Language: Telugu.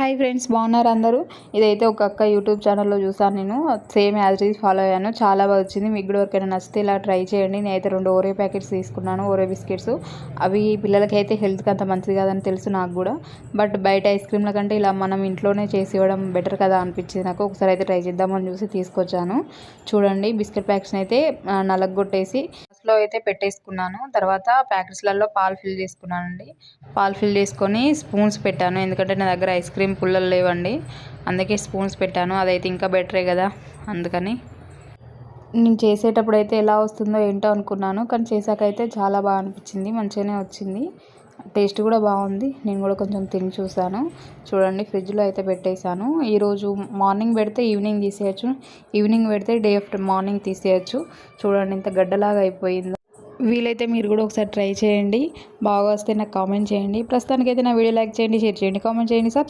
హాయ్ ఫ్రెండ్స్, బాగున్నారు అందరూ. ఇదైతే ఒక అక్క యూట్యూబ్ ఛానల్లో చూసాను. నేను same as it is follow అయ్యాను. చాలా బాగా వచ్చింది. మీకు కూడా ఎవరికైనా నచ్చితే ఇలా ట్రై చేయండి. నేనైతే 2 ఓరియో ప్యాకెట్స్ తీసుకున్నాను, ఓరియో బిస్కెట్స్. అవి పిల్లలకి అయితే హెల్త్కి అంత మంచిది కాదని తెలుసు నాకు కూడా. బట్ బయట ఐస్ క్రీమ్ల కంటే ఇలా మనం ఇంట్లోనే చేసి ఇవ్వడం బెటర్ కదా అనిపించింది నాకు. ఒకసారి అయితే ట్రై చేద్దామని చూసి తీసుకొచ్చాను. చూడండి, బిస్కెట్ ప్యాకెట్స్ని అయితే నలగొట్టేసి లో అయితే పెట్టేసుకున్నాను. తర్వాత ప్యాకెట్స్లలో పాలు ఫిల్ చేసుకున్నానండి. పాలు ఫిల్ చేసుకొని స్పూన్స్ పెట్టాను, ఎందుకంటే నా దగ్గర ఐస్ క్రీమ్ పుల్లలు లేవండి. అందుకే స్పూన్స్ పెట్టాను. అదైతే ఇంకా బెటరే కదా, అందుకని. నేను చేసేటప్పుడు అయితే ఎలా వస్తుందో ఏంటో అనుకున్నాను, కానీ చేశాకైతే చాలా బాగా అనిపించింది. మంచిగానే వచ్చింది, టేస్ట్ కూడా బాగుంది. నేను కూడా కొంచెం తిని చూసాను. చూడండి, ఫ్రిడ్జ్లో అయితే పెట్టేశాను. ఈరోజు మార్నింగ్ పెడితే ఈవినింగ్ తీసేయచ్చు, ఈవినింగ్ పెడితే డే ఆఫ్టర్ మార్నింగ్ తీసేయచ్చు. చూడండి ఇంత గడ్డలాగా అయిపోయిందో. వీలైతే మీరు కూడా ఒకసారి ట్రై చేయండి. బాగా వస్తే నాకు కామెంట్ చేయండి. ప్రస్తుతానికైతే నా వీడియో లైక్ చేయండి, షేర్ చేయండి, కామెంట్ చేయండి.